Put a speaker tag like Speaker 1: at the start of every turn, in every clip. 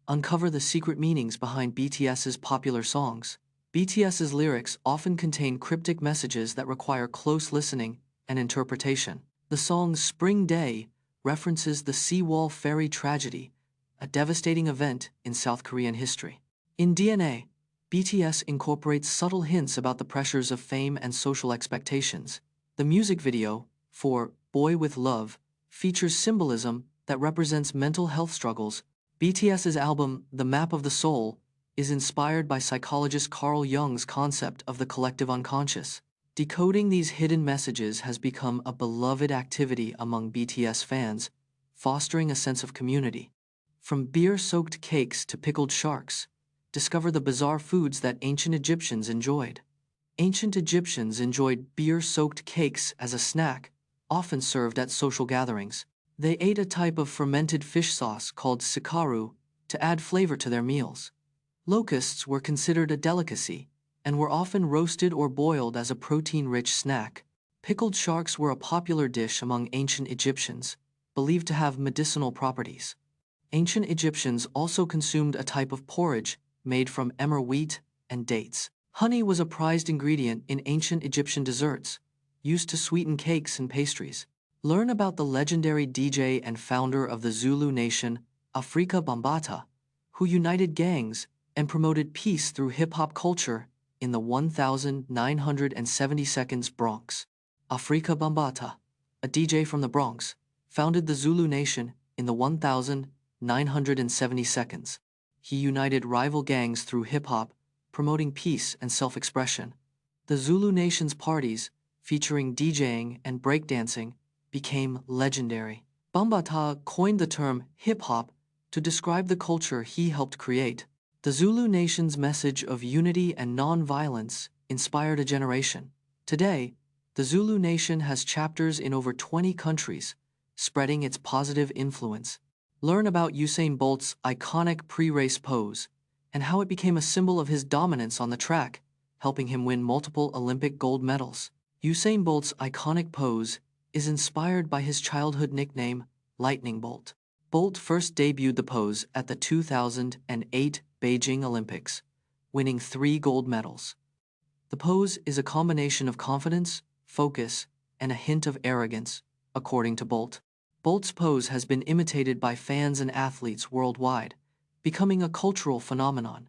Speaker 1: uncover the secret meanings behind BTS's popular songs. BTS's lyrics often contain cryptic messages that require close listening and interpretation. The song Spring Day references the Seawall Ferry tragedy, a devastating event in South Korean history. In DNA, BTS incorporates subtle hints about the pressures of fame and social expectations. The music video for Boy with Love features symbolism that represents mental health struggles. BTS's album The Map of the Soul is inspired by psychologist Carl Jung's concept of the collective unconscious. Decoding these hidden messages has become a beloved activity among BTS fans, fostering a sense of community. From beer-soaked cakes to pickled sharks, discover the bizarre foods that ancient Egyptians enjoyed. Ancient Egyptians enjoyed beer-soaked cakes as a snack, often served at social gatherings. They ate a type of fermented fish sauce called sikaru to add flavor to their meals. Locusts were considered a delicacy and were often roasted or boiled as a protein-rich snack. Pickled sharks were a popular dish among ancient Egyptians, believed to have medicinal properties. Ancient Egyptians also consumed a type of porridge made from emmer wheat and dates. Honey was a prized ingredient in ancient Egyptian desserts, used to sweeten cakes and pastries. Learn about the legendary DJ and founder of the Zulu Nation, Afrika Bambaataa, who united gangs and promoted peace through hip-hop culture in the 1970 seconds Bronx. Afrika Bambaataa, a DJ from the Bronx, founded the Zulu Nation in the 1970 seconds. He united rival gangs through hip-hop, promoting peace and self-expression. The Zulu Nation's parties, featuring DJing and breakdancing, became legendary. Bambaataa coined the term hip-hop to describe the culture he helped create. The Zulu Nation's message of unity and non-violence inspired a generation. Today, the Zulu Nation has chapters in over 20 countries, spreading its positive influence. Learn about Usain Bolt's iconic pre-race pose and how it became a symbol of his dominance on the track, helping him win multiple Olympic gold medals. Usain Bolt's iconic pose is inspired by his childhood nickname, Lightning Bolt. Bolt first debuted the pose at the 2008 Beijing Olympics, winning 3 gold medals. The pose is a combination of confidence, focus, and a hint of arrogance, according to Bolt. Bolt's pose has been imitated by fans and athletes worldwide, becoming a cultural phenomenon.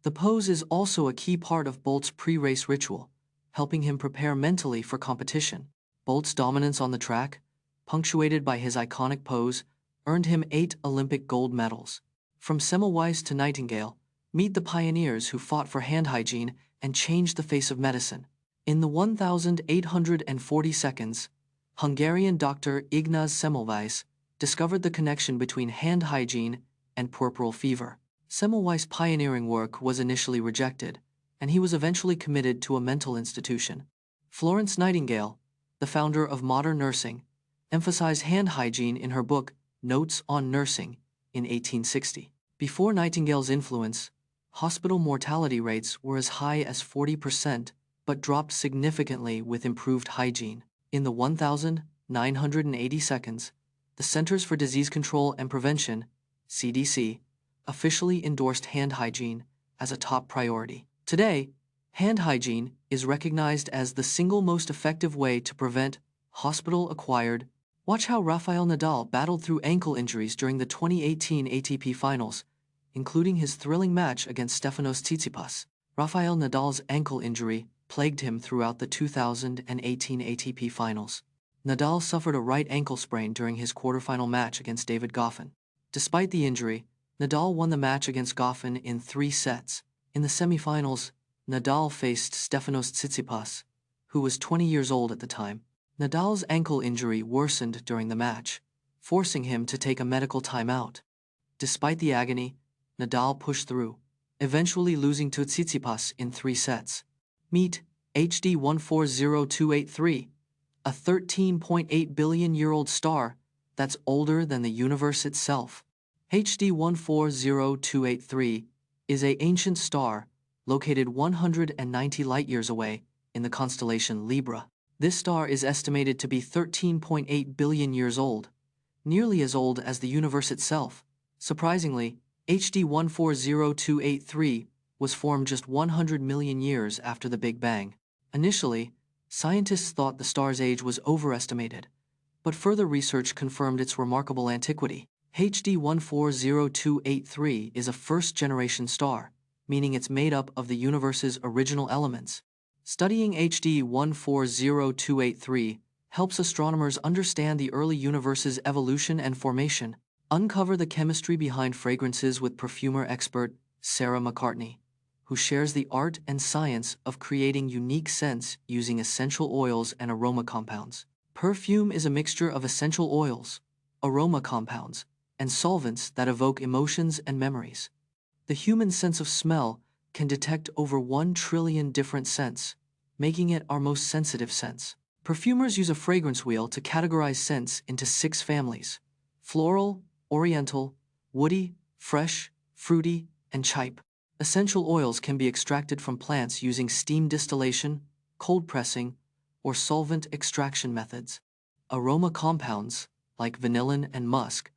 Speaker 1: The pose is also a key part of Bolt's pre-race ritual, helping him prepare mentally for competition. Bolt's dominance on the track, punctuated by his iconic pose, earned him 8 Olympic gold medals. From Semmelweis to Nightingale, meet the pioneers who fought for hand hygiene and changed the face of medicine. In the 1840 seconds, Hungarian doctor Ignaz Semmelweis discovered the connection between hand hygiene and puerperal fever. Semmelweis' pioneering work was initially rejected, and he was eventually committed to a mental institution. Florence Nightingale, the founder of modern nursing, emphasized hand hygiene in her book Notes on Nursing in 1860. Before Nightingale's influence, hospital mortality rates were as high as 40% but dropped significantly with improved hygiene. In the 1980 seconds, the Centers for Disease Control and Prevention, CDC, officially endorsed hand hygiene as a top priority. Today, hand hygiene is recognized as the single most effective way to prevent hospital-acquired. Watch how Rafael Nadal battled through ankle injuries during the 2018 ATP Finals, including his thrilling match against Stefanos Tsitsipas. Rafael Nadal's ankle injury plagued him throughout the 2018 ATP Finals. Nadal suffered a right ankle sprain during his quarterfinal match against David Goffin. Despite the injury, Nadal won the match against Goffin in 3 sets. In the semifinals, Nadal faced Stefanos Tsitsipas, who was 20 years old at the time. Nadal's ankle injury worsened during the match, forcing him to take a medical timeout. Despite the agony, Nadal pushed through, eventually losing to Tsitsipas in 3 sets. Meet HD 140283, a 13.8 billion-year-old star that's older than the universe itself. HD 140283 is an ancient star located 190 light-years away in the constellation Libra. This star is estimated to be 13.8 billion years old, nearly as old as the universe itself. Surprisingly, HD 140283 was formed just 100 million years after the Big Bang. Initially, scientists thought the star's age was overestimated, but further research confirmed its remarkable antiquity. HD 140283 is a first-generation star, meaning it's made up of the universe's original elements. Studying HD 140283 helps astronomers understand the early universe's evolution and formation. Uncover the chemistry behind fragrances with perfumer expert Sarah McCartney, who shares the art and science of creating unique scents using essential oils and aroma compounds. Perfume is a mixture of essential oils, aroma compounds, and solvents that evoke emotions and memories. The human sense of smell can detect over 1 trillion different scents, making it our most sensitive sense. Perfumers use a fragrance wheel to categorize scents into 6 families: floral, oriental, woody, fresh, fruity, and chipe. Essential oils can be extracted from plants using steam distillation, cold pressing, or solvent extraction methods. Aroma compounds, like vanillin and musk,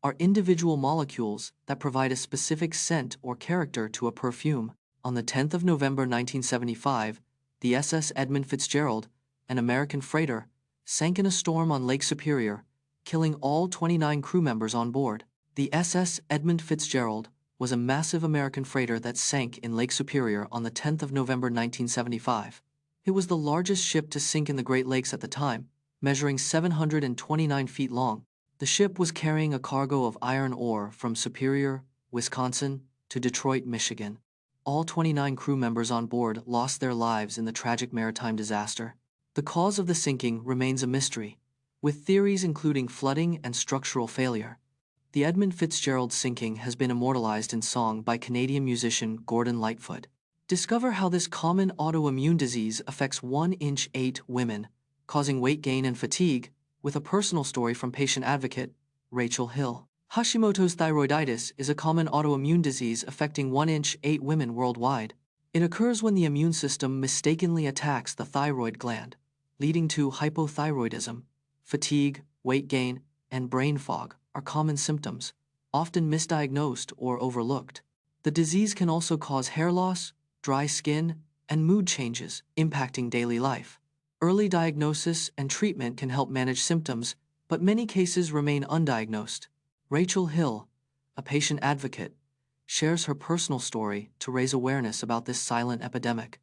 Speaker 1: are individual molecules that provide a specific scent or character to a perfume. On the 10th of November 1975, the SS Edmund Fitzgerald, an American freighter, sank in a storm on Lake Superior, killing all 29 crew members on board. The SS Edmund Fitzgerald was a massive American freighter that sank in Lake Superior on the 10th of November 1975. It was the largest ship to sink in the Great Lakes at the time, measuring 729 feet long. The ship was carrying a cargo of iron ore from Superior, Wisconsin, to Detroit, Michigan. All 29 crew members on board lost their lives in the tragic maritime disaster. The cause of the sinking remains a mystery, with theories including flooding and structural failure. The Edmund Fitzgerald sinking has been immortalized in song by Canadian musician Gordon Lightfoot. Discover how this common autoimmune disease affects 1-8 women, causing weight gain and fatigue, with a personal story from patient advocate Rachel Hill. Hashimoto's thyroiditis is a common autoimmune disease affecting 1-8 women worldwide. It occurs when the immune system mistakenly attacks the thyroid gland, leading to hypothyroidism. Fatigue, weight gain, and brain fog are common symptoms, often misdiagnosed or overlooked. The disease can also cause hair loss, dry skin, and mood changes, impacting daily life. Early diagnosis and treatment can help manage symptoms, but many cases remain undiagnosed. Rachel Hill, a patient advocate, shares her personal story to raise awareness about this silent epidemic.